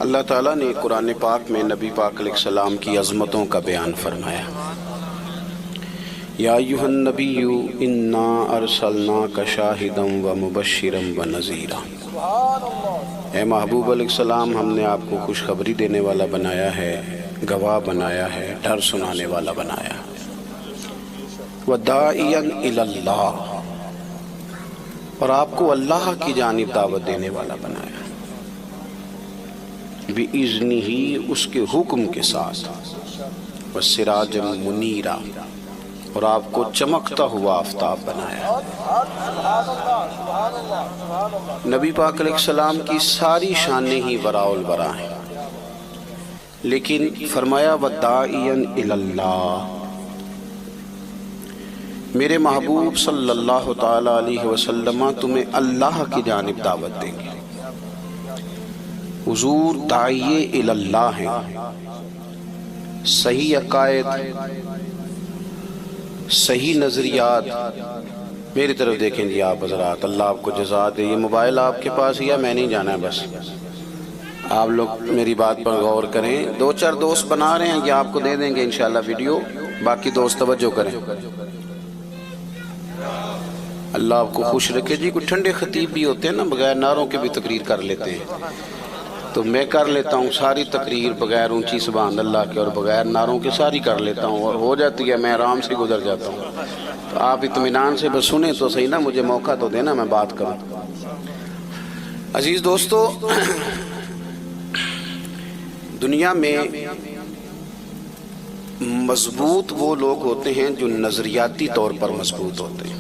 اللہ تعالیٰ نے قرآن پاک میں نبی پاک علیہ السلام کی عظمتوں کا بیان فرمایا۔ یا ایھا النبی انا ارسلناک شاہدا ومبشرا ونذیرا، اے محبوب علیہ السلام ہم نے آپ کو خوشخبری دینے والا بنایا ہے، گواہ بنایا ہے، ڈر سنانے والا بنایا ہے۔ وداعیا الی اللہ، اور آپ کو اللہ کی جانب دعوت دینے والا بنایا، بِإِذْنِهِ، اس کے حکم کے ساتھ، وَسِرَاجًا مُنِيرًا، اور آپ کو چمکتا ہوا آفتاب بنایا۔ نبی پاک علیہ السلام کی ساری شانیں ہی براء البراء ہیں، لیکن فرمایا وَدَاعِيًا إِلَى اللَّهِ، میرے محبوب صلی اللہ تعالیٰ علیہ وسلم تمہیں اللہ کی جانب دعوت دیں گے۔ حضور داعیے الی اللہ ہیں، صحیح عقائد، صحیح نظریات۔ میری طرف دیکھیں جی آپ حضرات، اللہ آپ کو جزا دے۔ یہ موبائل آپ کے پاس یا میں نہیں جانا ہے، بس آپ لوگ میری بات پر غور کریں۔ دو چار دوست بنا رہے ہیں، یہ آپ کو دے دیں گے انشاءاللہ ویڈیو، باقی دوست توجہ کریں۔ اللہ آپ کو خوش رکھے جی۔ کوئی ٹھنڈے خطیب بھی ہوتے ہیں نا، بغیر نعروں کے بھی تقریر کر لیتے ہیں، تو میں کر لیتا ہوں ساری تقریر بغیر اونچی سبحان اللہ کے اور بغیر نعروں کے ساری کر لیتا ہوں، اور ہو جاتی ہے، میں آرام سے گزر جاتا ہوں۔ تو آپ اطمینان سے بس سنیں تو صحیح نا، مجھے موقع تو دینا میں بات کروں۔ عزیز دوستو، دنیا میں مضبوط وہ لوگ ہوتے ہیں جو نظریاتی طور پر مضبوط ہوتے ہیں۔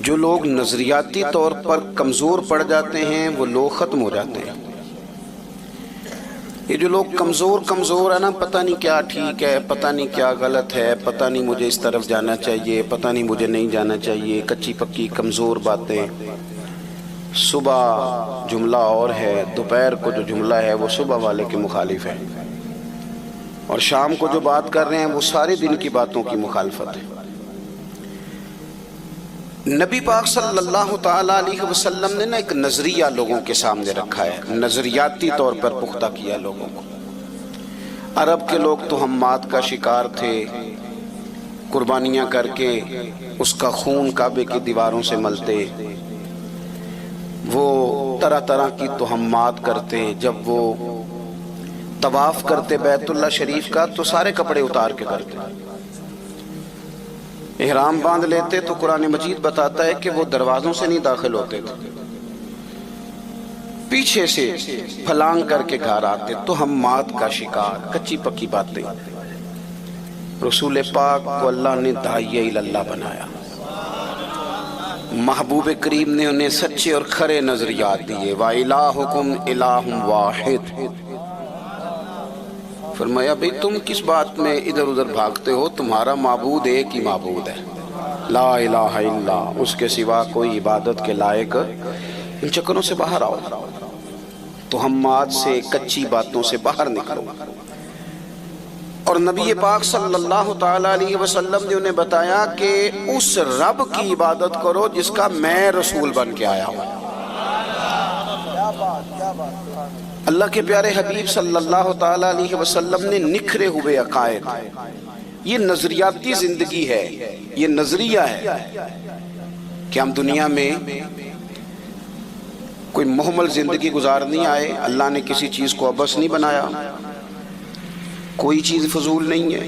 جو لوگ نظریاتی طور پر کمزور پڑ جاتے ہیں وہ لوگ ختم ہو جاتے ہیں۔ یہ جو لوگ کمزور ہے نا، پتہ نہیں کیا ٹھیک ہے، پتہ نہیں کیا غلط ہے، پتہ نہیں مجھے اس طرف جانا چاہیے، پتہ نہیں مجھے نہیں جانا چاہیے، کچی پکی کمزور باتیں۔ صبح جملہ اور ہے، دوپہر کو جو جملہ ہے وہ صبح والے کے مخالف ہے، اور شام کو جو بات کر رہے ہیں وہ سارے دن کی باتوں کی مخالفت ہے۔ نبی پاک صلی اللہ تعالیٰ علیہ وسلم نے ایک نظریہ لوگوں کے سامنے رکھا ہے، نظریاتی طور پر پختہ کیا لوگوں کو۔ عرب کے لوگ تہمات کا شکار تھے، قربانیاں کر کے اس کا خون کعبے کی دیواروں سے ملتے، وہ طرح طرح کی تہمات کرتے۔ جب وہ طواف کرتے بیت اللہ شریف کا تو سارے کپڑے اتار کے کرتے، احرام باندھ لیتے تو قرآن مجید بتاتا ہے کہ وہ دروازوں سے نہیں داخل ہوتے تھے، پیچھے سے پھلانگ کر کے گھر آتے۔ تہمات کا شکار، کچی پکی باتیں۔ رسول پاک کو اللہ نے داعیہ الی اللہ بنایا، محبوب کریم نے انہیں سچے اور کھرے نظریات دیے۔ وَإِلَٰهُكُمْ إِلَٰهٌ وَاحِدٌ، فرمایا بھئی تم کس بات میں ادھر ادھر بھاگتے ہو، تمہارا معبود ایک ہی معبود ہے، لا الہ الا، اس کے سوا کوئی عبادت کے لائق۔ ان چکروں سے باہر آؤ، تہمات سے، کچی باتوں سے باہر نکلو۔ اور نبی پاک صلی اللہ تعالیٰ علیہ وسلم نے انہیں بتایا کہ اس رب کی عبادت کرو جس کا میں رسول بن کے آیا ہوں۔ اللہ کے پیارے حبیب صلی اللہ تعالیٰ علیہ وسلم نے نکھرے ہوئے عقائد، یہ نظریاتی زندگی ہے، یہ نظریہ ہے کہ ہم دنیا میں کوئی محمل زندگی گزارنی آئے۔ اللہ نے کسی چیز کو عبث نہیں بنایا، کوئی چیز فضول نہیں ہے،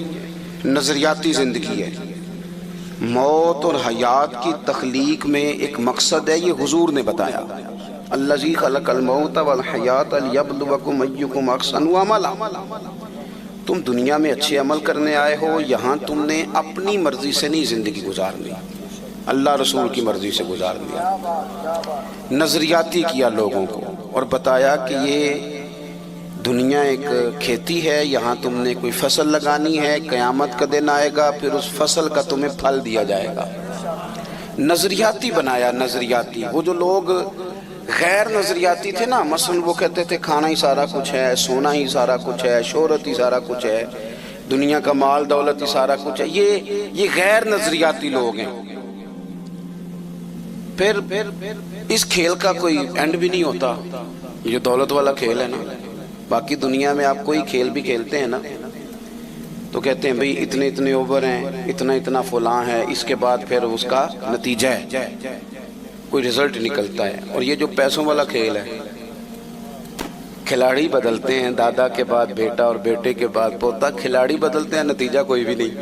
نظریاتی زندگی ہے۔ موت اور حیات کی تخلیق میں ایک مقصد ہے، یہ حضور نے بتایا۔ الذی خلق الموت والحیات لیبلوکم ایکم احسن عملا، تم دنیا میں اچھے عمل کرنے آئے ہو، یہاں تم نے اپنی مرضی سے نہیں زندگی گزارنی، اللہ رسول کی مرضی سے گزارنی۔ نظریاتی کیا لوگوں کو اور بتایا کہ یہ دنیا ایک کھیتی ہے، یہاں تم نے کوئی فصل لگانی ہے، قیامت کا دن آئے گا، پھر اس فصل کا تمہیں پھل دیا جائے گا۔ نظریاتی بنایا، نظریاتی۔ وہ جو لوگ غیر نظریاتی تھے نا، مثلا وہ کہتے تھے کھانا ہی سارا کچھ ہے، سونا ہی سارا کچھ ہے، شہرت ہی سارا کچھ ہے، دنیا کا مال دولت ہی سارا کچھ ہے، یہ غیر نظریاتی لوگ ہیں۔ پھر اس کھیل کا کوئی اینڈ بھی نہیں ہوتا. یہ دولت والا کھیل ہے نا. باقی دنیا میں آپ کوئی کھیل بھی کھیلتے ہیں نا تو کہتے ہیں بھئی اتنے اتنے اوور ہیں, اتنا اتنا فلاں ہے, اس کے بعد پھر اس کا نتیجہ ہے, کوئی رزلٹ نکلتا ہے. اور یہ جو پیسوں والا کھیل ہے, کھلاڑی بدلتے ہیں, دادا کے بعد بیٹا اور بیٹے کے بعد پوتا, کھلاڑی بدلتے ہیں, نتیجہ کوئی بھی نہیں.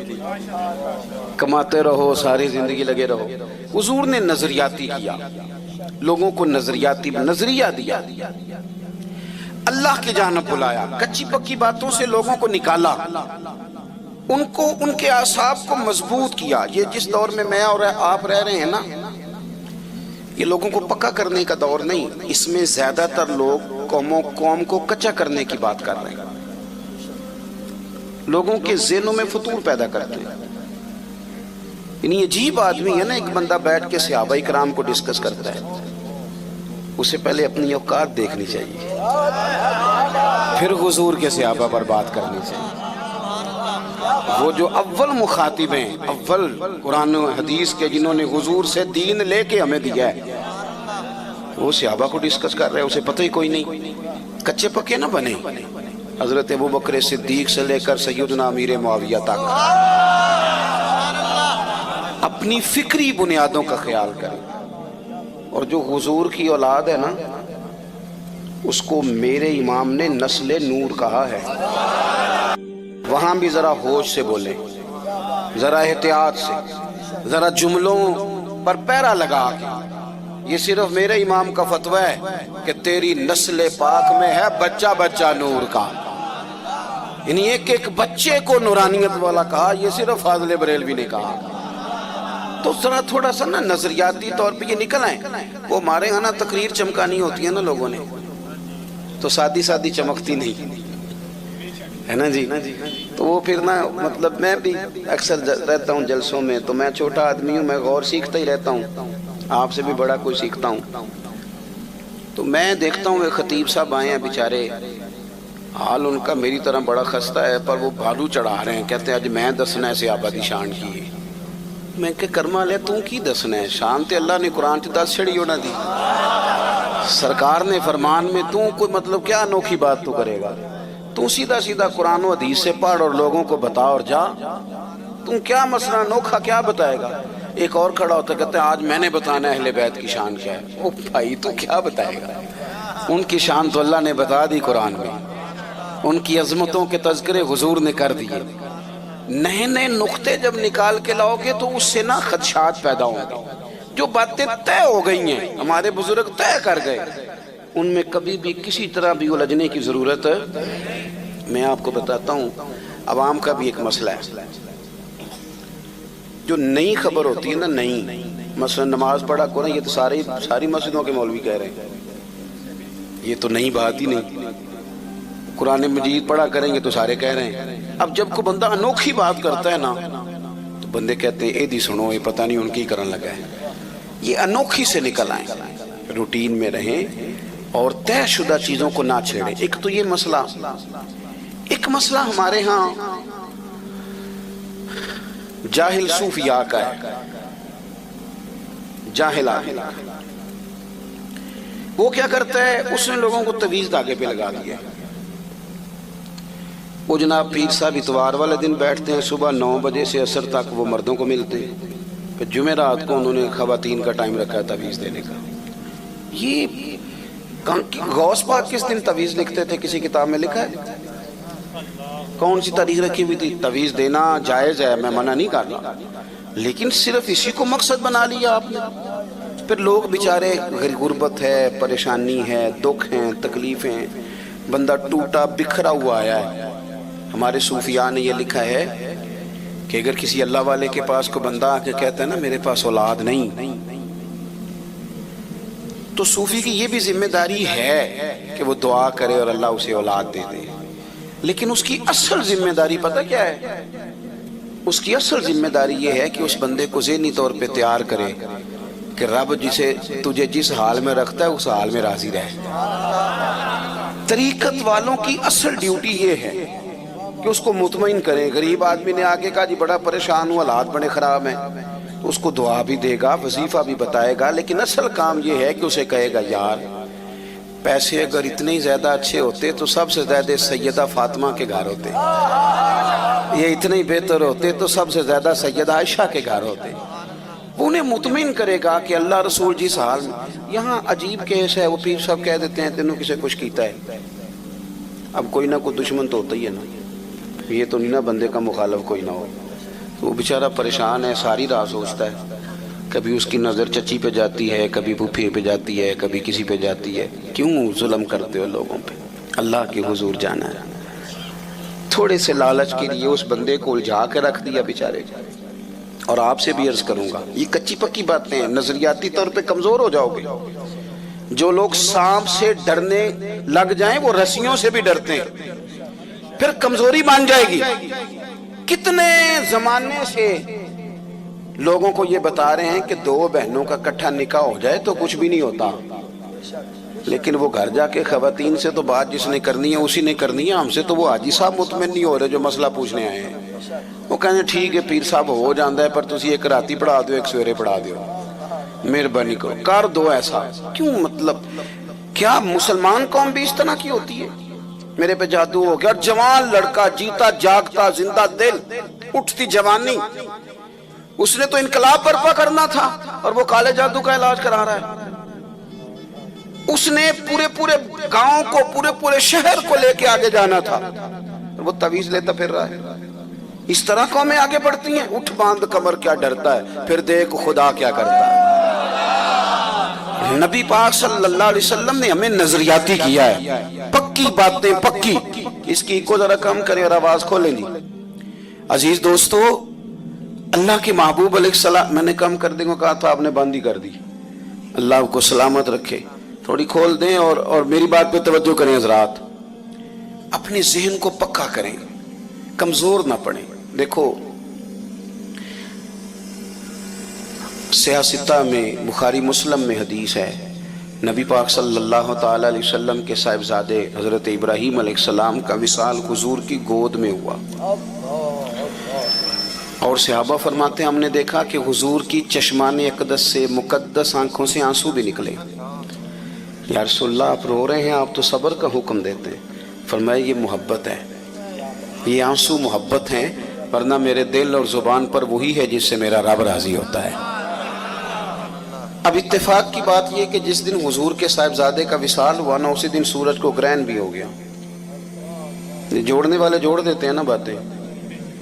کماتے رہو, ساری زندگی لگے رہو. حضور نے نظریاتی کیا, لوگوں کو نظریاتی نظریہ دیا, اللہ کی جانب بلایا, کچی پکی باتوں سے لوگوں کو نکالا, ان کے اعصاب کو مضبوط کیا. یہ جس دور میں اور آپ رہ رہے ہیں نا, یہ لوگوں کو پکا کرنے کا دور نہیں. اس میں زیادہ تر لوگ قوم کو کچا کرنے کی بات کر رہے ہیں, لوگوں کے ذہنوں میں فطور پیدا کرتے ہیں. یعنی عجیب آدمی ہے نا, ایک بندہ بیٹھ کے صحابہ کرام کو ڈسکس کرتا ہے, اسے پہلے اپنی اوقات دیکھنی چاہیے, پھر حضور کے صحابہ پر بات کرنی چاہیے. وہ جو اول مخاطب ہیں, اول قرآن و حدیث کے جنہوں نے حضور سے دین لے کے ہمیں دیا ہے, وہ صحابہ کو ڈسکس کر رہے ہیں, اسے پتہ ہی کوئی نہیں. کچے پکے نہ بنے. حضرت ابوبکر صدیق سے لے کر سیدنا امیر معاویہ تک اپنی فکری بنیادوں کا خیال کریں. اور جو حضور کی اولاد ہے نا, اس کو میرے امام نے نسل نور کہا ہے. وہاں بھی ذرا ہوش سے بولیں, ذرا احتیاط سے, ذرا جملوں پر پیرا لگا کے. یہ صرف میرے امام کا فتویٰ ہے کہ تیری نسل پاک میں ہے بچہ بچہ نور کا. یعنی ایک ایک بچے کو نورانیت والا کہا, یہ صرف فاضل بریلوی نے کہا. تو ذرا تھوڑا سا نا نظریاتی طور پہ یہ نکل آئیں. وہ ہمارے یہاں نا تقریر چمکانی ہوتی ہے نا لوگوں نے, تو سادی سادی چمکتی نہیں ہے نا جی. تو وہ پھر نا مطلب میں بھی اکثر رہتا ہوں جلسوں میں, تو میں چھوٹا آدمی ہوں, میں غور سیکھتا ہی رہتا ہوں, آپ سے بھی بڑا کوئی سیکھتا ہوں. تو میں دیکھتا ہوں ایک خطیب صاحب آئے ہیں بیچارے, حال ان کا میری طرح بڑا خستہ ہے, پر وہ بھالو چڑھا رہے ہیں, کہتے ہیں آج میں دسنا ہے صحابہ دی شان کی. میں کہ کرما لے تو کی دسنا ہے, شان تے اللہ نے قرآن تے دس چھڑی ہونا دی, سرکار نے فرمان میں, تو کوئی مطلب کیا انوکھی بات تو کرے گا. تو سیدھا سیدھا قرآن و حدیث سے پڑھ اور لوگوں کو بتا اور جا. تم کیا مسئلہ انوکھا کیا بتائے گا. ایک اور کھڑا ہوتا کہتے ہیں آج میں نے بتانا ہے اہل بیت کی شان کیا ہے. او بھائی تو کیا بتائے گا, ان کی شان تو اللہ نے بتا دی قرآن میں, ان کی عظمتوں کے تذکرے حضور نے کر دیے. نئے نئے نقطے جب نکال کے لاؤ گے تو اس سے نا خدشات پیدا ہوں گے. جو باتیں طے ہو گئی ہیں, ہمارے بزرگ طے کر گئے, ان میں کبھی بھی کسی طرح بھی الجھنے کی ضرورت ہے. میں آپ کو بتاتا ہوں, عوام کا بھی ایک مسئلہ ہے. جو نئی خبر ہوتی ہے نا, نئی, مثلا نماز پڑھا کریں, یہ تو ساری مسجدوں کے مولوی کہہ رہے ہیں, یہ تو نئی بات ہی نہیں. قرآن مجید پڑھا کریں گے تو سارے کہہ رہے ہیں. اب جب کوئی بندہ انوکھی بات کرتا ہے نا, تو بندے کہتے ہیں اے دی سنو, یہ پتہ نہیں ان کی کرن لگا ہے. یہ انوکھی سے نکل آئیں, روٹین میں رہیں اور طے شدہ چیزوں کو نہ چھیڑیں. ایک تو یہ مسئلہ. ایک مسئلہ ہمارے ہاں جاہل صوفیاء کا ہے, جاہل آدمی. وہ کیا کرتا ہے, اس نے لوگوں کو تعویذ دھاگے پہ لگا دیا. وہ جناب پیر صاحب اتوار والے دن بیٹھتے ہیں, صبح 9 بجے سے عصر تک وہ مردوں کو ملتے ہیں, پھر جمعرات کو انہوں نے خواتین کا ٹائم رکھا ہے تعویذ دینے کا. یہ غوث پاک کس دن تعویذ لکھتے تھے, کسی کتاب میں لکھا ہے؟ کون سی تاریخ رکھی ہوئی تھی؟ تعویذ دینا جائز ہے, میں منع نہیں کر رہا, لیکن صرف اسی کو مقصد بنا لیا آپ نے. پھر لوگ بیچارے, غربت ہے, پریشانی ہے, دکھ ہیں, تکلیفیں, بندہ ٹوٹا بکھرا ہوا آیا ہے. ہمارے صوفیاء نے یہ لکھا ہے کہ اگر کسی اللہ والے کے پاس کو بندہ آ کے کہتا ہے نا میرے پاس اولاد نہیں, تو صوفی کی یہ بھی ذمہ داری ہے کہ وہ دعا کرے اور اللہ اسے اولاد دے دے. لیکن اس کی اصل ذمہ داری پتہ کیا ہے؟ اس کی اصل ذمہ داری یہ ہے کہ اس بندے کو ذہنی طور پہ تیار کرے کہ رب جسے تجھے جس حال میں رکھتا ہے اس حال میں راضی رہے. طریقت والوں کی اصل ڈیوٹی یہ ہے کہ اس کو مطمئن کریں. غریب آدمی نے آگے کہا جی بڑا پریشان ہوں, حالات بڑے خراب ہیں, اس کو دعا بھی دے گا، وظیفہ بھی بتائے گا، لیکن اصل کام یہ ہے کہ اسے کہے گا یار پیسے اگر اتنے ہی زیادہ اچھے ہوتے تو سب سے زیادہ سیدہ فاطمہ کے گھر ہوتے، یہ اتنے ہی بہتر ہوتے تو سب سے زیادہ سیدہ عائشہ کے گھر ہوتے۔ وہ انہیں مطمئن کرے گا کہ اللہ رسول جس حال میں، یہاں عجیب کیس ہے، وہ پیر صاحب کہہ دیتے ہیں تینوں کسے کچھ کیتا ہے۔ اب کوئی نہ کوئی دشمن تو ہوتا ہی ہے نا، یہ تو نہیں نا بندے کا مخالف کوئی نہ ہو، وہ بیچارہ پریشان ہے، ساری رات سوچتا ہے، کبھی اس کی نظر چچی پہ جاتی ہے، کبھی پھوپھی پہ جاتی ہے، کبھی کسی پہ جاتی ہے۔ کیوں ظلم کرتے ہو لوگوں پہ؟ اللہ کے حضور جانا ہے۔ تھوڑے سے لالچ کے لیے اس بندے کو الجھا کے رکھ دیا بیچارے۔ اور آپ سے بھی عرض کروں گا، یہ کچی پکی باتیں ہیں، نظریاتی طور پہ کمزور ہو جاؤ گے۔ جو لوگ سانپ سے ڈرنے لگ جائیں وہ رسیوں سے بھی ڈرتے ہیں، پھر کمزوری مان جائے گی۔ کتنے زمانے سے لوگوں کو یہ بتا رہے ہیں کہ دو بہنوں کا اکٹھا نکاح ہو جائے تو کچھ بھی نہیں ہوتا، لیکن وہ گھر جا کے خواتین سے تو بات جس نے کرنی ہے اسی نے کرنی ہے۔ ہم سے تو وہ حاجی صاحب مطمئن نہیں ہو رہے جو مسئلہ پوچھنے آئے ہیں۔ وہ کہنے ٹھیک ہے پیر صاحب ہو جاندہ ہے، پر تسی ایک راتی پڑھا دیو ایک سویرے پڑھا دیو، مہربانی کرو کر دو ایسا۔ کیوں؟ مطلب کیا مسلمان قوم بھی اس طرح کی ہوتی ہے؟ میرے پہ جادو ہو گیا، جوان لڑکا، جیتا جاگتا زندہ دل، اٹھتی جوانی، اس نے تو انقلاب برپا کرنا تھا اور وہ کالے جادو کا علاج کرا رہا ہے۔ اس نے پورے گاؤں کو، پورے شہر کو لے کے آگے جانا تھا، وہ تعویذ لیتا پھر رہا ہے۔ اس طرح قومیں آگے بڑھتی ہیں۔ اٹھ باندھ کمر کیا ڈرتا ہے، پھر دیکھ خدا کیا کرتا ہے۔ نبی پاک صلی اللہ علیہ وسلم نے ہمیں نظریاتی کیا ہے، پکی باتیں پکی۔ اس کی کو ذرا کم کریں اور آواز کھولیں جی۔ عزیز دوستو، اللہ کے محبوب علیہ السلام، میں نے کم کر دیں کو کہا تھا، آپ نے بند ہی کر دی۔ اللہ آپ کو سلامت رکھے، تھوڑی کھول دیں اور میری بات پہ توجہ کریں حضرات۔ اپنے ذہن کو پکا کریں، کمزور نہ پڑیں۔ دیکھو سیاستہ میں، بخاری مسلم میں حدیث ہے، نبی پاک صلی اللہ تعالی علیہ وسلم کے صاحبزادے حضرت ابراہیم علیہ السلام کا وصال حضور کی گود میں ہوا، اور صحابہ فرماتے ہیں ہم نے دیکھا کہ حضور کی چشمان اقدس سے، مقدس آنکھوں سے آنسو بھی نکلے۔ یا رسول اللہ آپ رو رہے ہیں، آپ تو صبر کا حکم دیتے ہیں۔ فرمایا یہ محبت ہے، یہ آنسو محبت ہیں، ورنہ میرے دل اور زبان پر وہی ہے جس سے میرا رب راضی ہوتا ہے۔ اب اتفاق کی بات یہ کہ جس دن حضور کے صاحبزادے کا وصال ہوا نا، اسی دن سورج کو گرہن بھی ہو گیا۔ جوڑنے والے جوڑ دیتے ہیں نا باتیں،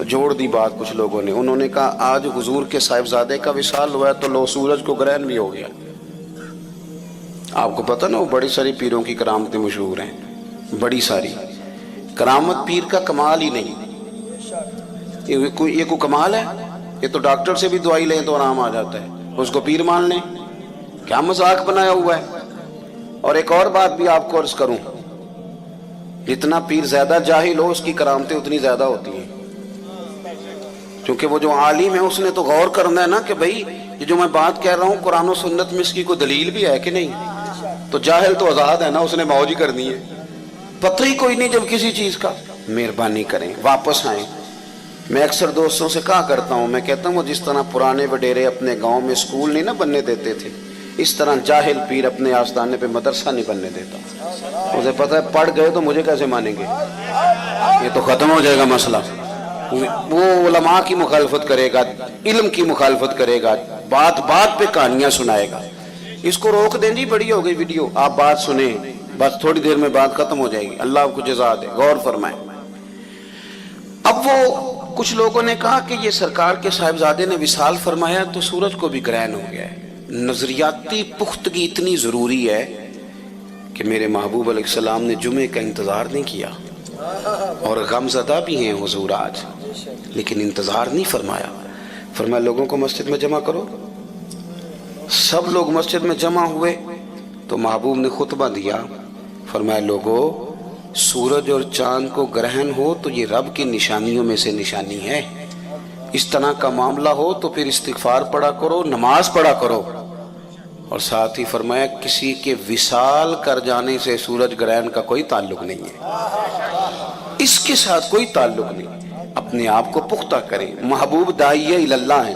جوڑ دی بات کچھ لوگوں نے، انہوں نے کہا آج حضور کے صاحبزادے کا وصال ہوا ہے تو لو سورج کو گرہن بھی ہو گیا۔ آپ کو پتہ نا وہ بڑی ساری پیروں کی کرامتیں مشہور ہیں، بڑی ساری کرامت پیر کا کمال ہی نہیں، یہ کوئی کمال ہے؟ یہ تو ڈاکٹر سے بھی دوائی لیں تو آرام آ جاتا ہے، اس کو پیر مان لیں، کیا مذاق بنایا ہوا ہے۔ اور ایک اور بات بھی آپ کو عرض کروں، جتنا پیر زیادہ جاہل ہو اس کی کرامتیں اتنی زیادہ ہوتی ہیں، کیونکہ وہ جو عالم ہے اس نے تو غور کرنا ہے نا کہ بھئی یہ جو میں بات کہہ رہا ہوں قرآن و سنت میں اس کی کوئی دلیل بھی ہے کہ نہیں۔ تو جاہل تو آزاد ہے نا، اس نے موج ہی کرنی ہے، پتہ ہی کوئی نہیں جب کسی چیز کا۔ مہربانی کریں واپس آئیں۔ میں اکثر دوستوں سے کہا کرتا ہوں، میں کہتا ہوں جس طرح پرانے وڈیرے اپنے گاؤں میں اسکول نہیں نہ بننے دیتے تھے، اس طرح جاہل پیر اپنے آستانے پہ مدرسہ نہیں بننے دیتا۔ اسے پتہ ہے پڑھ گئے تو مجھے کیسے مانیں گے، یہ تو ختم ہو جائے گا مسئلہ۔ وہ علماء کی مخالفت کرے گا، علم کی مخالفت کرے گا، بات پہ کہانیاں سنائے گا۔ اس کو روک دیں جی، بڑی ہو گئی ویڈیو، آپ بات سنیں، بس تھوڑی دیر میں بات ختم ہو جائے گی۔ اللہ آپ کو جزا دے، غور فرمائیں۔ اب وہ کچھ لوگوں نے کہا کہ یہ سرکار کے صاحبزادے نے وصال فرمایا تو سورج کو بھی گرہن ہو گیا ہے۔ نظریاتی پختگی اتنی ضروری ہے کہ میرے محبوب علیہ السلام نے جمعے کا انتظار نہیں کیا، اور غم زدہ بھی ہیں حضور آج، لیکن انتظار نہیں فرمایا۔ فرمایا لوگوں کو مسجد میں جمع کرو۔ سب لوگ مسجد میں جمع ہوئے تو محبوب نے خطبہ دیا، فرمایا لوگو سورج اور چاند کو گرہن ہو تو یہ رب کی نشانیوں میں سے نشانی ہے، اس طرح کا معاملہ ہو تو پھر استغفار پڑھا کرو، نماز پڑھا کرو۔ اور ساتھ ہی فرمایا کسی کے وصال کر جانے سے سورج گرہن کا کوئی تعلق نہیں ہے، اس کے ساتھ کوئی تعلق نہیں۔ اپنے آپ کو پختہ کریں، محبوب داعیہ اللہ ہیں،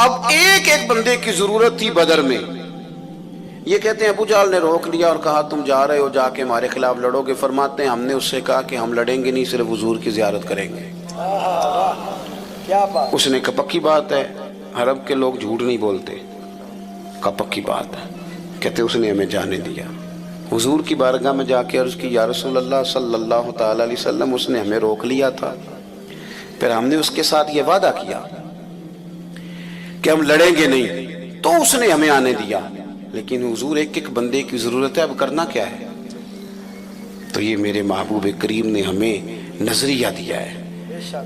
اب ایک ایک بندے کی ضرورت تھی بدر میں. یہ کہتے ہیں ابو جہل نے روک لیا اور کہا تم جا رہے ہو، جا کے ہمارے خلاف لڑو گے. فرماتے ہیں ہم نے اس سے کہا کہ ہم لڑیں گے نہیں، صرف حضور کی زیارت کریں گے. اس نے کہا پکی بات ہے، عرب کے لوگ جھوٹ نہیں بولتے. کہا پکی بات ہے. کہتے اس نے ہمیں جانے دیا. حضور کی بارگاہ میں جا کے عرض کی یا رسول اللہ صلی اللہ تعالی علیہ وسلم، اس نے ہمیں روک لیا تھا، پھر ہم نے اس کے ساتھ یہ وعدہ کیا کہ ہم لڑیں گے نہیں، تو اس نے ہمیں آنے دیا. لیکن حضور ایک ایک بندے کی ضرورت ہے، اب کرنا کیا ہے؟ تو یہ میرے محبوب کریم نے ہمیں نظریہ دیا ہے.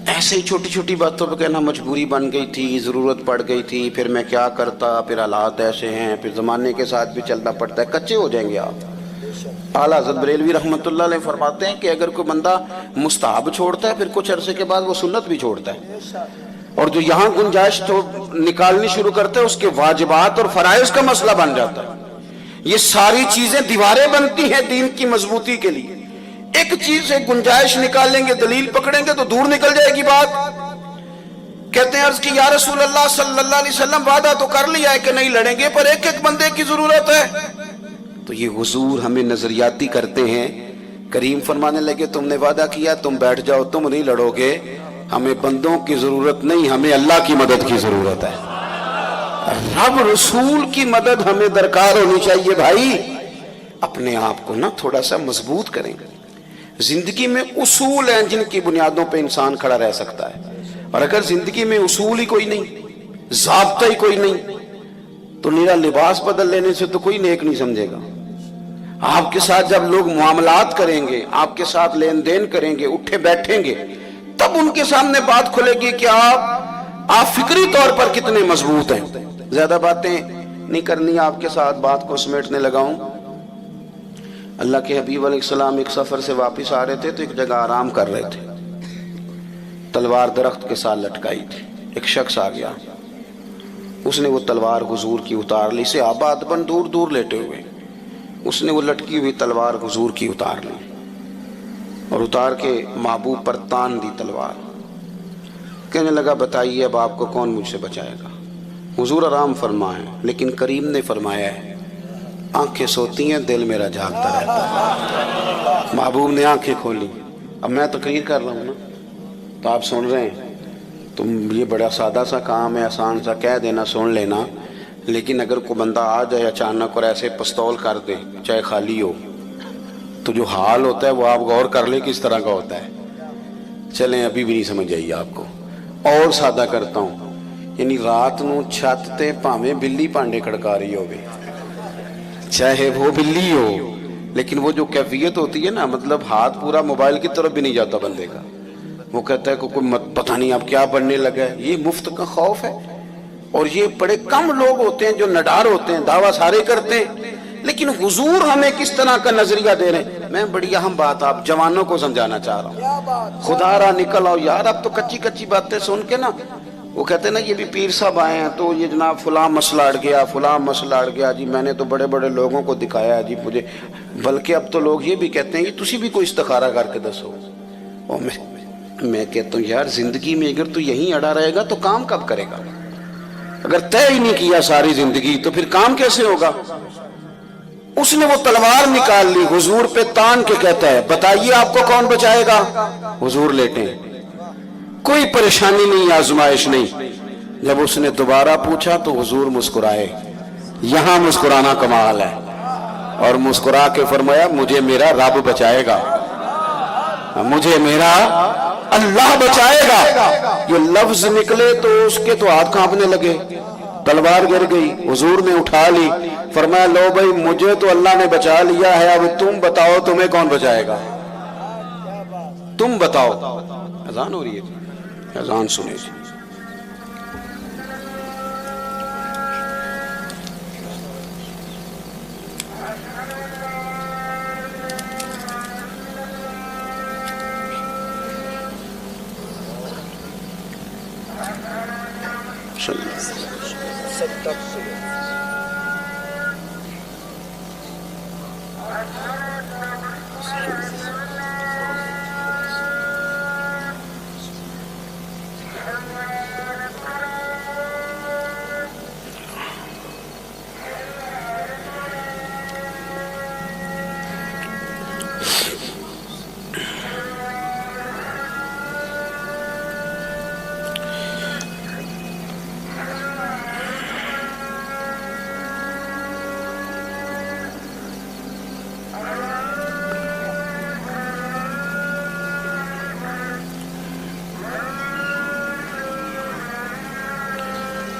ایسے ہی چھوٹی چھوٹی باتوں پہ کہنا مجبوری بن گئی تھی، ضرورت پڑ گئی تھی، پھر میں کیا کرتا، پھر حالات ایسے ہیں، پھر زمانے کے ساتھ بھی چلنا پڑتا ہے، کچے ہو جائیں گے آپ. اعلیٰ حضرت بریلوی رحمۃ اللہ علیہ فرماتے ہیں کہ اگر کوئی بندہ مستحب چھوڑتا ہے، پھر کچھ عرصے کے بعد وہ سنت بھی چھوڑتا ہے، اور جو یہاں گنجائش نکالنی شروع کرتے ہیں اس کے واجبات اور فرائض کا مسئلہ بن جاتا ہے. یہ ساری چیزیں دیواریں بنتی ہیں دین کی مضبوطی کے لیے. ایک چیز سے گنجائش نکالیں گے، دلیل پکڑیں گے تو دور نکل جائے گی بات. کہتے ہیں عرض کی یا رسول اللہ صلی اللہ علیہ وسلم وعدہ تو کر لیا ہے کہ نہیں لڑیں گے، پر ایک ایک بندے کی ضرورت ہے. تو یہ حضور ہمیں نظریاتی کرتے ہیں. کریم فرمانے لگے تم نے وعدہ کیا، تم بیٹھ جاؤ، تم نہیں لڑو گے. ہمیں بندوں کی ضرورت نہیں، ہمیں اللہ کی مدد کی ضرورت ہے. رب رسول کی مدد ہمیں درکار ہونی چاہیے. بھائی اپنے آپ کو نا تھوڑا سا مضبوط کریں. زندگی میں اصول ہیں جن کی بنیادوں پہ انسان کھڑا رہ سکتا ہے، اور اگر زندگی میں اصول ہی کوئی نہیں، ضابطہ ہی کوئی نہیں، تو نیرا لباس بدل لینے سے تو کوئی نیک نہیں سمجھے گا. آپ کے ساتھ جب لوگ معاملات کریں گے، آپ کے ساتھ لین دین کریں گے، اٹھے بیٹھیں گے، تب ان کے سامنے بات کھلے گی کہ آپ فکری طور پر کتنے مضبوط ہیں. زیادہ باتیں نہیں کرنی، آپ کے ساتھ بات کو سمیٹنے لگاؤں. اللہ کے حبیب علیہ السلام ایک سفر سے واپس آ رہے تھے تو ایک جگہ آرام کر رہے تھے. تلوار درخت کے ساتھ لٹکائی تھی. ایک شخص آ گیا، اس نے وہ تلوار حضور کی اتار لی. صحابہ ادباً دور دور لیٹے ہوئے، اس نے وہ لٹکی ہوئی تلوار حضور کی اتار لی اور اتار کے محبوب پر تان دی تلوار. کہنے لگا بتائیے اب آپ کو کون مجھ سے بچائے گا؟ حضور آرام فرمائیں، لیکن کریم نے فرمایا ہے آنکھیں سوتی ہیں، دل میرا جاگتا رہتا ہے. محبوب نے آنکھیں کھولی. اب میں تقریر کر رہا ہوں نا تو آپ سن رہے ہیں، تو یہ بڑا سادہ سا کام ہے، آسان سا کہہ دینا سن لینا. لیکن اگر کوئی بندہ آ جائے اچانک اور ایسے پستول کر دے چاہے خالی ہو، تو جو حال ہوتا ہے وہ آپ غور کر لیں کس طرح کا ہوتا ہے. چلیں ابھی بھی نہیں سمجھ آئی آپ کو، اور سادہ کرتا ہوں. یعنی رات نو چھت تے پاویں بلی پانڈے کھڑکا رہی ہوگی، چاہے وہ بلی ہو، لیکن وہ جو کیفیت ہوتی ہے نا، مطلب ہاتھ پورا موبائل کی طرف بھی نہیں جاتا بندے کا. وہ کہتا ہے کہ کوئی پتہ نہیں اب کیا بننے لگا ہے. یہ مفت کا خوف ہے. اور یہ بڑے کم لوگ ہوتے ہیں جو نڈار ہوتے ہیں، دعویٰ سارے کرتے ہیں، لیکن حضور ہمیں کس طرح کا نظریہ دے رہے ہیں. میں بڑی اہم بات آپ جوانوں کو سمجھانا چاہ رہا ہوں. خدا را نکل آؤ یار. اب تو کچی کچی باتیں سن کے نا، وہ کہتے ہیں نا یہ بھی پیر صاحب آئے ہیں تو یہ جناب فلاں مسئلہ اڑ گیا، فلاں مسئلہ اڑ گیا جی، میں نے تو بڑے بڑے لوگوں کو دکھایا جی مجھے. بلکہ اب تو لوگ یہ بھی کہتے ہیں کہ تسی بھی کوئی استخارہ کر کے دسو. اور میں کہتا ہوں یار زندگی میں اگر تو یہیں اڑا رہے گا تو کام کب کرے گا؟ اگر طے ہی نہیں کیا ساری زندگی تو پھر کام کیسے ہوگا؟ اس نے وہ تلوار نکال لی، حضور پہ تان کے کہتا ہے بتائیے آپ کو کون بچائے گا؟ حضور لیٹے، کوئی پریشانی نہیں، آزمائش نہیں. جب اس نے دوبارہ پوچھا تو حضور مسکرائے. یہاں مسکرانا کمال ہے. اور مسکرا کے فرمایا مجھے میرا رب بچائے گا، مجھے میرا اللہ بچائے گا. یہ لفظ نکلے تو اس کے تو ہاتھ کانپنے لگے، تلوار گر گئی. حضور نے اٹھا لی، فرمایا لو بھائی مجھے تو اللہ نے بچا لیا ہے، اب تم بتاؤ تمہیں کون بچائے گا؟ تم بتاؤ. اذان ہو رہی ہے، اذان سنے جی.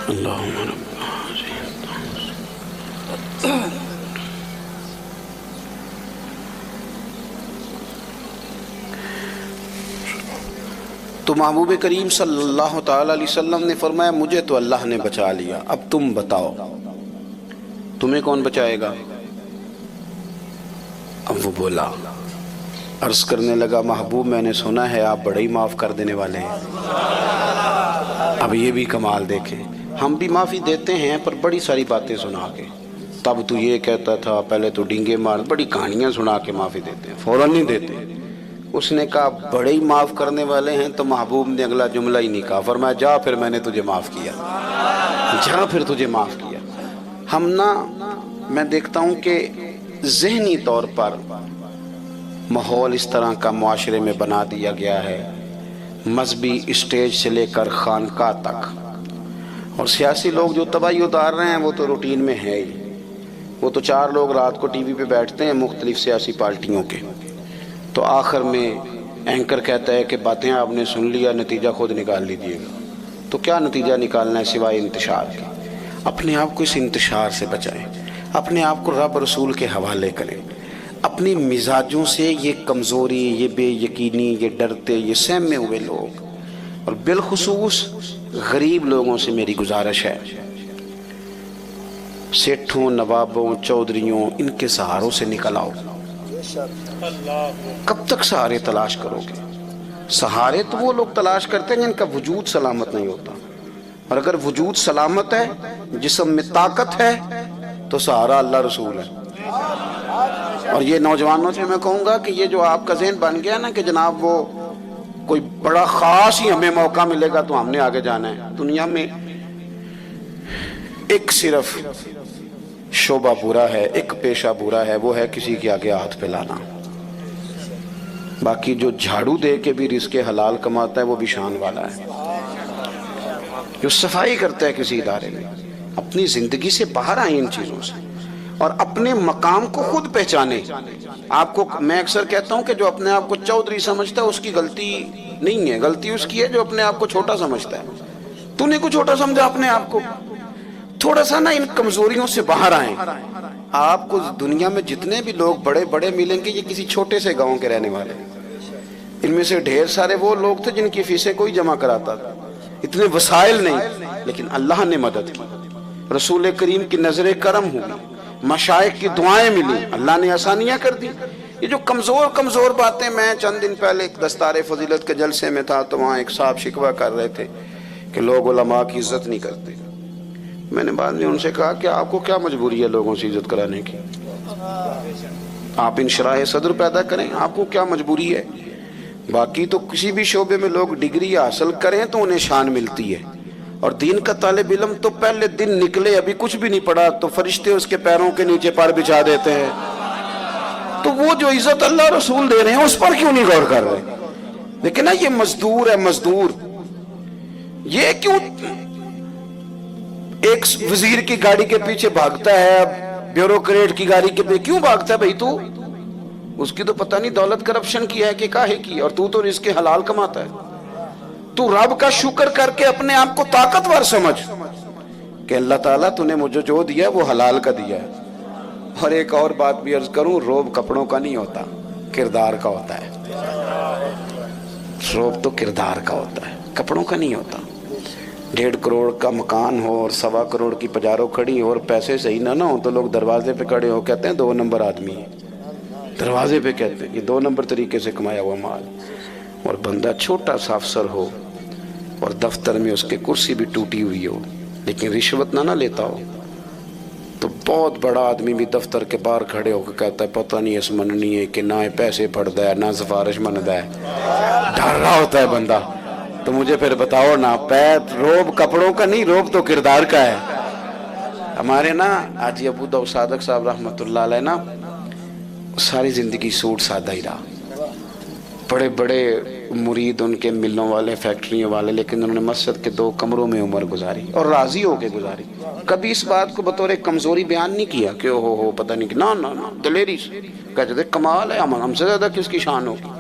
اللہم رب تو محبوب کریم صلی اللہ تعالی علیہ وسلم نے فرمایا مجھے تو اللہ نے بچا لیا، اب تم بتاؤ تمہیں کون بچائے گا؟ اب وہ بولا، عرض کرنے لگا محبوب میں نے سنا ہے آپ بڑے ہی معاف کر دینے والے ہیں۔ اب یہ بھی کمال دیکھیں، ہم بھی معافی دیتے ہیں پر بڑی ساری باتیں سنا کے، تب تو یہ کہتا تھا، پہلے تو ڈینگے مار، بڑی کہانیاں سنا کے معافی دیتے ہیں، فوراً نہیں دیتے۔ اس نے کہا بڑے ہی معاف کرنے والے ہیں، تو محبوب نے اگلا جملہ ہی نہیں کہا، فرمایا جا پھر میں نے تجھے معاف کیا، جا پھر تجھے معاف کیا۔ ہم میں دیکھتا ہوں کہ ذہنی طور پر ماحول اس طرح کا معاشرے میں بنا دیا گیا ہے، مذہبی اسٹیج سے لے کر خانقاہ تک، اور سیاسی لوگ جو تباہی اتار رہے ہیں وہ تو روٹین میں ہے ہی۔ وہ تو 4 لوگ رات کو ٹی وی پہ بیٹھتے ہیں مختلف سیاسی پارٹیوں کے، تو آخر میں اینکر کہتا ہے کہ باتیں آپ نے سن لیا، نتیجہ خود نکال لیجیے گا۔ تو کیا نتیجہ نکالنا ہے سوائے انتشار کے؟ اپنے آپ کو اس انتشار سے بچائیں، اپنے آپ کو رب رسول کے حوالے کریں۔ اپنی مزاجوں سے یہ کمزوری، یہ بے یقینی، یہ ڈرتے، یہ سہمے ہوئے لوگ، اور بالخصوص غریب لوگوں سے میری گزارش ہے، سیٹھوں، نوابوں، چودھریوں، ان کے سہاروں سے نکل آؤ۔ کب تک سہارے تلاش کرو گے؟ سہارے تو وہ لوگ تلاش کرتے ہیں جن کا وجود سلامت نہیں ہوتا، اور اگر وجود سلامت ہے، جسم میں طاقت ہے، تو سہارا اللہ رسول ہے۔ اور یہ نوجوانوں سے میں کہوں گا کہ یہ جو آپ کا ذہن بن گیا نا کہ جناب وہ کوئی بڑا خاص ہی ہمیں موقع ملے گا تو ہم نے آگے جانا ہے، دنیا میں ایک صرف شعبہ برا ہے، ایک پیشہ برا ہے، وہ ہے کسی کے آگے ہاتھ پھیلانا۔ باقی جو جھاڑو دے کے بھی رزق حلال کماتا ہے وہ بھی شان والا ہے۔ جو صفائی کرتا ہے کسی ادارے میں، اپنی زندگی سے باہر آئیں ان چیزوں سے، اور اپنے مقام کو خود پہچانے۔ آپ کو میں اکثر کہتا ہوں کہ جو اپنے آپ کو چودھری سمجھتا ہے اس کی غلطی نہیں ہے، غلطی اس کی ہے جو اپنے آپ کو چھوٹا سمجھتا ہے۔ تو نے کو چھوٹا سمجھا اپنے آپ کو؟ تھوڑا سا نا ان کمزوریوں سے باہر آئیں۔ آپ کو دنیا میں جتنے بھی لوگ بڑے بڑے ملیں گے یہ کسی چھوٹے سے گاؤں کے رہنے والے، ان میں سے ڈھیر سارے وہ لوگ تھے جن کی فیسیں کوئی جمع کراتا تھا، اتنے وسائل نہیں، لیکن اللہ نے مدد کی، رسول کریم کی نظر کرم ہوئی، مشائخ کی دعائیں ملی، اللہ نے آسانیاں کر دی۔ یہ جو کمزور باتیں، میں چند دن پہلے ایک دستار فضیلت کے جلسے میں تھا تو وہاں ایک صاحب شکوہ کر رہے تھے کہ لوگ علماء کی عزت نہیں کرتے۔ میں نے بعد میں ان سے کہا کہ آپ کو کیا مجبوری ہے لوگوں سے عزت کرانے کی؟ آپ انشراح صدر پیدا کریں، آپ کو کیا مجبوری ہے؟ باقی تو کسی بھی شعبے میں لوگ ڈگری حاصل کریں تو انہیں شان ملتی ہے، اور دین کا طالب علم تو پہلے دن نکلے ابھی کچھ بھی نہیں پڑھا تو فرشتے اس کے پیروں کے نیچے پر بچھا دیتے ہیں۔ تو وہ جو عزت اللہ رسول دے رہے ہیں اس پر کیوں نہیں غور کر رہے؟ لیکن نا یہ مزدور ہے، مزدور یہ کیوں ایک وزیر کی گاڑی کے پیچھے بھاگتا ہے، بیوروکریٹ کی گاڑی کے پیچھے کیوں بھاگتا ہے؟ بھئی تو اس کی تو پتہ نہیں دولت کرپشن کی ہے کہ کاہے کی، اور تو رزق حلال کماتا ہے۔ تو رب کا شکر کر کے اپنے آپ کو طاقتور سمجھ کہ اللہ تعالیٰ تو نے مجھے جو دیا وہ حلال کا دیا ہے۔ اور ایک اور بات بھی عرض کروں، روب کپڑوں کا نہیں ہوتا، کردار کا ہوتا ہے۔ روب تو کردار کا ہوتا ہے، کپڑوں کا نہیں ہوتا۔ 1.5 کروڑ کا مکان ہو اور 1.25 کروڑ کی پجارو کھڑی ہو اور پیسے صحیح نہ ہو تو لوگ دروازے پہ کھڑے ہو کہتے ہیں 2 نمبر آدمی ہے، دروازے پہ کہتے ہیں یہ 2 نمبر طریقے سے کمایا ہوا مال۔ اور بندہ چھوٹا سا افسر ہو اور دفتر میں اس کے کرسی بھی ٹوٹی ہوئی ہو لیکن رشوت نہ لیتا ہو، تو بہت بڑا آدمی بھی دفتر کے باہر کھڑے ہو کے کہتا ہے پتہ نہیں اس مننی ہے کہ نہ پیسے پڑتا ہے نہ سفارش منتا ہے، ڈر رہا ہوتا ہے بندہ۔ تو مجھے پھر بتاؤ نا، روب کپڑوں کا نہیں، روب تو کردار کا ہے۔ ہمارے نا حاجی ابو داؤد صادق صاحب رحمۃ اللہ علیہ نا ساری زندگی سوٹ سادہ ہی رہا، بڑے بڑے مرید ان کے ملوں والے، فیکٹریوں والے، لیکن انہوں نے مسجد کے 2 کمروں میں عمر گزاری اور راضی ہو کے گزاری۔ کبھی اس بات کو بطور کمزوری بیان نہیں کیا کہ ہو پتہ نہیں کہ نہ دلیری سے کہتے تھے کمال ہے، ہم سے زیادہ کس کی شان ہوگی۔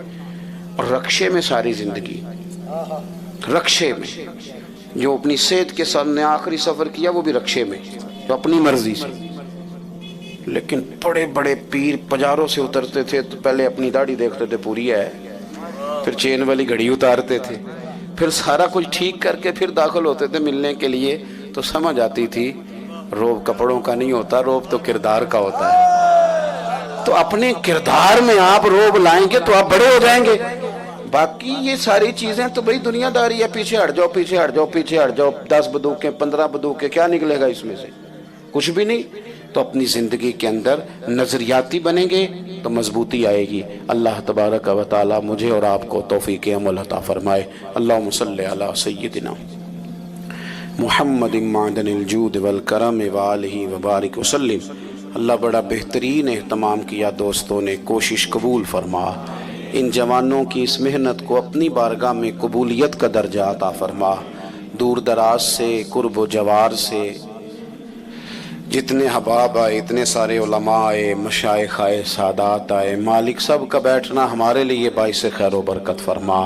اور رکشے میں ساری زندگی، رکشے میں جو اپنی صحت کے ساتھ نے آخری سفر کیا وہ بھی رکشے میں، جو اپنی مرضی سے. لیکن بڑے بڑے پیر پجاروں سے اترتے تھے تو پہلے اپنی داڑھی دیکھتے تھے پوری ہے، پھر چین والی گھڑی اتارتے تھے، پھر سارا کچھ ٹھیک کر کے پھر داخل ہوتے تھے ملنے کے لیے. تو سمجھ آتی تھی روب کپڑوں کا نہیں ہوتا، روب تو کردار کا ہوتا ہے. تو اپنے کردار میں آپ روب لائیں گے تو آپ بڑے ہو جائیں گے. باقی یہ ساری چیزیں تو بھئی دنیا داری ہے، پیچھے ہٹ جاؤ پیچھے ہٹ جاؤ پیچھے ہٹ جاؤ، 10 بندوقیں 15 بندوقیں، کیا نکلے گا اس میں سے؟ کچھ بھی نہیں. تو اپنی زندگی کے اندر نظریاتی بنیں گے تو مضبوطی آئے گی. اللہ تبارک و تعالی مجھے اور آپ کو توفیق عمل عطا فرمائے. اللہم صلی علی سیدنا محمد معدن الجود والکرم وآلہ وبارک وسلم. اللہ بڑا بہترین اہتمام کیا دوستوں نے، کوشش قبول فرما. ان جوانوں کی اس محنت کو اپنی بارگاہ میں قبولیت کا درجہ عطا فرما. دور دراز سے، قرب و جوار سے جتنے حباب آئے، اتنے سارے علماء آئے، مشائخ آئے، سادات آئے، مالک سب کا بیٹھنا ہمارے لیے باعث خیر و برکت فرما.